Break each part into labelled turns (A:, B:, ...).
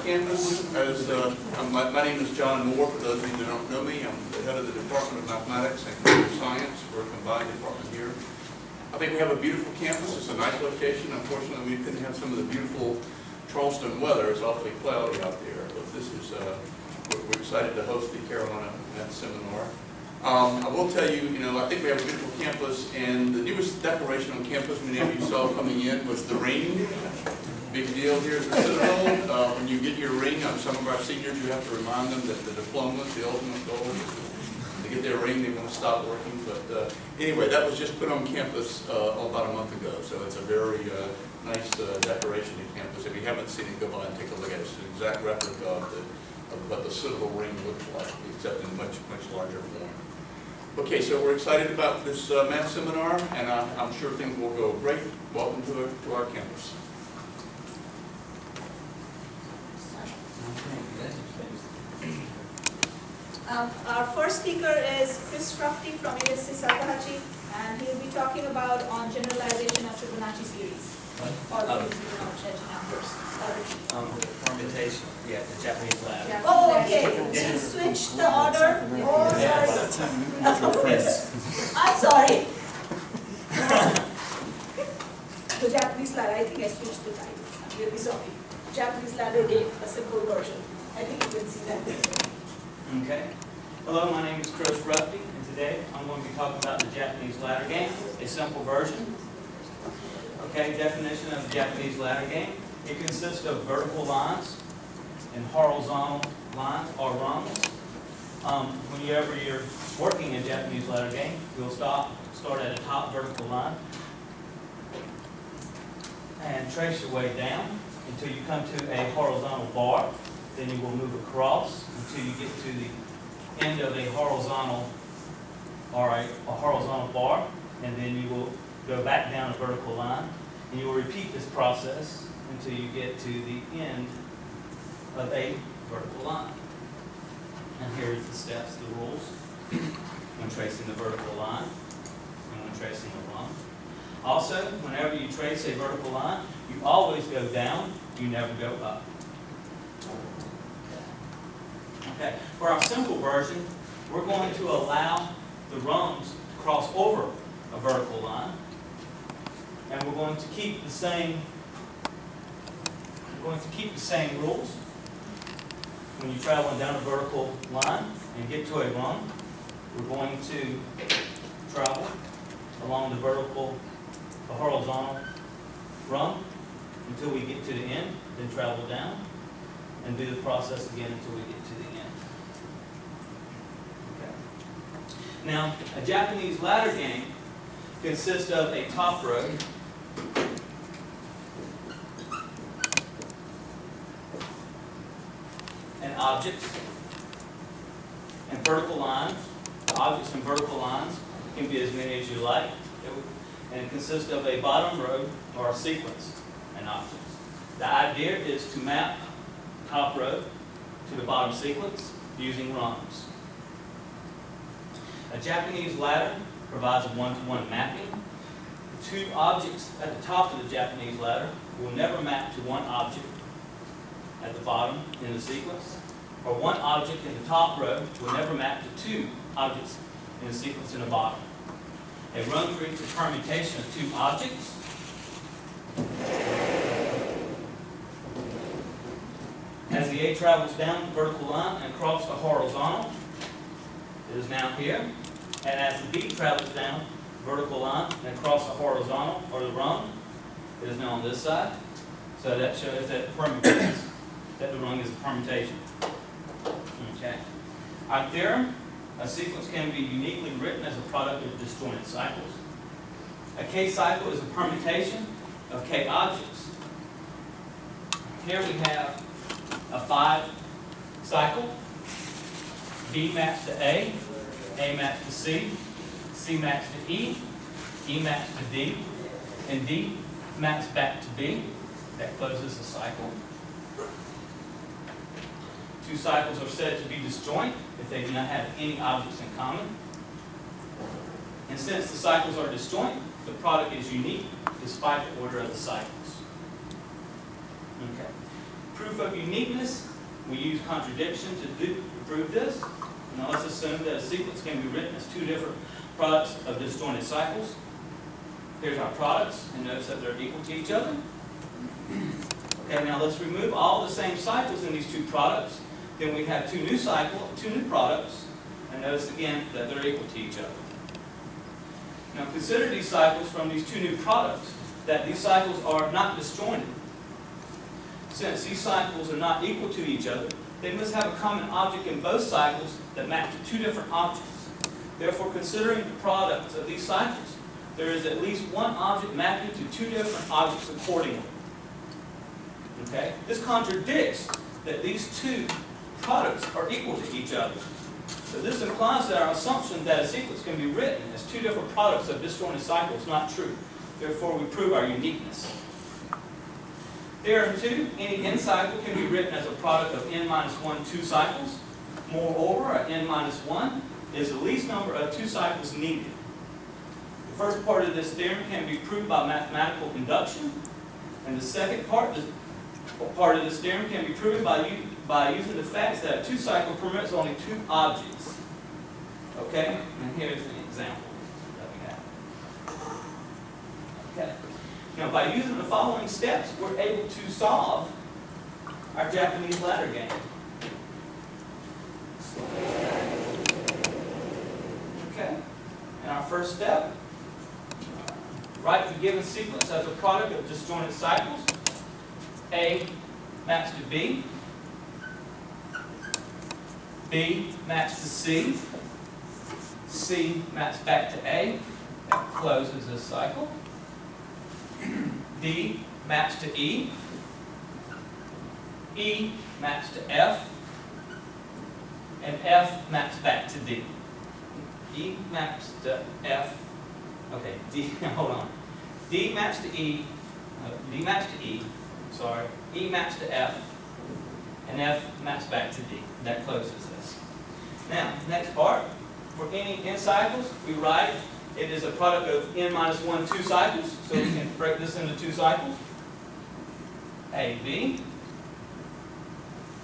A: campus. My name is John Moore. For those of you that don't know me, I'm the head of the Department of Mathematics and Computer Science. We're a combined department here. I think we have a beautiful campus. It's a nice location. Unfortunately, we couldn't have some of the beautiful Charleston weather. It's awfully cloudy out there. But this is, we're excited to host the Carolina Math Seminar. I will tell you, I think we have a beautiful campus, and the newest decoration on campus many of you saw coming in was the ring. Big deal here at the Citadel. When you get your ring, some of our seniors, you have to remind them that the diplomas, the ultimate goal, is to get their ring, they want to stop working. But anyway, that was just put on campus about a month ago, so it's a very nice decoration to campus. If you haven't seen it, go by and take a look at it. It's an exact replica of what the Citadel ring looks like, except in much larger form. Okay, so we're excited about this math seminar, and I'm sure things will go great. Welcome to our campus.
B: Our first speaker is Chris Rufty from USC Salkehatchie, and he'll be talking about on generalization of Fibonacci series. Or numbers.
C: Permutation, yeah, the Japanese ladder.
B: Oh, okay. So you switched the order. Oh, sorry. I'm sorry. The Japanese ladder. I think I switched the title. I'm really sorry. Japanese ladder game, a simple version. I think you can see that.
C: Okay. Hello, my name is Chris Rufty, and today I'm going to be talking about the Japanese ladder game, a simple version. Okay, definition of the Japanese ladder game. It consists of vertical lines and horizontal lines or rungs. Whenever you're working a Japanese ladder game, you'll start at a top vertical line and trace your way down until you come to a horizontal bar. Then you will move across until you get to the end of a horizontal or a horizontal bar, and then you will go back down a vertical line, and you will repeat this process until you get to the end of a vertical line. And here's the steps, the rules, when tracing the vertical line and when tracing a rung. Also, whenever you trace a vertical line, you always go down, you never go up. Okay. For our simple version, we're going to allow the rungs to cross over a vertical line, and we're going to keep the same rules. When you're traveling down a vertical line and get to a rung, we're going to travel along the horizontal rung until we get to the end, then travel down and do the process again until we get to the end. Okay. Now, a Japanese ladder game consists of a top row, and objects and vertical lines. The objects and vertical lines can be as many as you like, and it consists of a bottom row or a sequence and objects. The idea is to map top row to the bottom sequence using rungs. A Japanese ladder provides a one-to-one mapping. The two objects at the top of the Japanese ladder will never map to one object at the bottom in the sequence, or one object in the top row will never map to two objects in the sequence in the bottom. A rung creates a permutation of two objects. As the A travels down the vertical line and across the horizontal, it is now here. And as the B travels down the vertical line and across the horizontal, or the rung, it is now on this side. So that shows that that the rung is a permutation. Okay. Our theorem, a sequence can be uniquely written as a product of disjointed cycles. A K cycle is a permutation of K objects. Here we have a 5 cycle. B maps to A maps to C maps to E maps to D, and D maps back to B. That closes the cycle. Two cycles are said to be disjoint if they do not have any objects in common. And since the cycles are disjoint, the product is unique despite the order of the cycles. Okay. proof of uniqueness, we use contradiction to prove this. Now let's assume that a sequence can be written as two different products of disjointed cycles. Here's our products, and notice that they're equal to each other. Okay, now let's remove all the same cycles in these two products. Then we have two new products, and notice again that they're equal to each other. Now consider these cycles from these two new products, that these cycles are not disjointed. Since these cycles are not equal to each other, they must have a common object in both cycles that map to two different objects. Therefore, considering the products of these cycles, there is at least one object mapping to two different objects accordingly. Okay? This contradicts that these two products are equal to each other. So this implies that our assumption that a sequence can be written as two different products of disjointed cycles is not true. Therefore, we prove our uniqueness. Theorem 2, any n cycle can be written as a product of n minus 1 two cycles. Moreover, a n minus 1 is the least number of two cycles needed. The first part of this theorem can be proved by mathematical induction, and the second part of this theorem can be proven by using the facts that a two cycle permits only two objects. Okay? And here's an example that we have. Okay. Now, by using the following steps, we're able to solve our Japanese ladder game. Okay. And our first step, write the given sequence as a product of disjointed cycles. A maps to B. B maps to C. C maps back to A. That closes this cycle. D maps to E. E maps to F. And F maps back to D. E maps to F. Okay, D, hold on. D maps to E. D maps to E. Sorry. E maps to F. And F maps back to D. That closes this. Now, next part. For any n cycles, we write it is a product of n minus 1 two cycles. So we can break this into two cycles. A, B.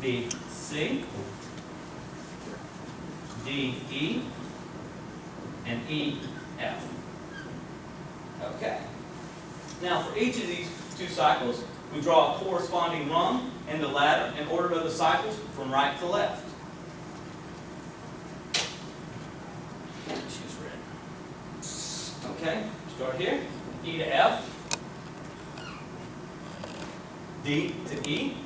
C: B, C. D, E. And E, F. Okay. Now, for each of these two cycles, we draw a corresponding rung in the ladder in order of the cycles from right to left. Choose red. Okay, start here. E to F. D to E.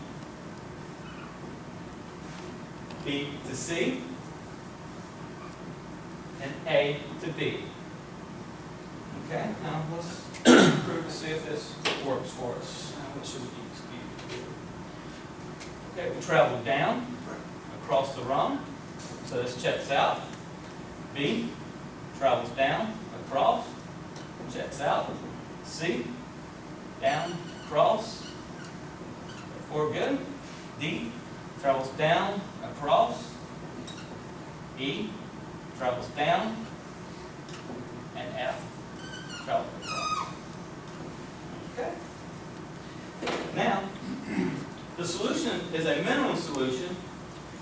C: B to C. And A to B. Okay, now let's prove to see if this works for us. What should we use? Okay, we travel down across the rung. So this checks out. B travels down across, checks out. C down across. Therefore good. D travels down across. E travels down. And F travels across. Okay. Now, the solution is a minimum solution.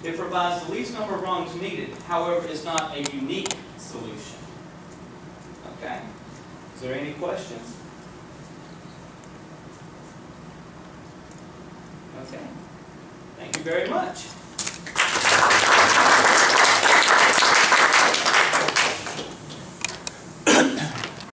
C: It provides the least number of rungs needed. However, it's not a unique solution. Okay? Is there any questions? Okay. Thank you very much.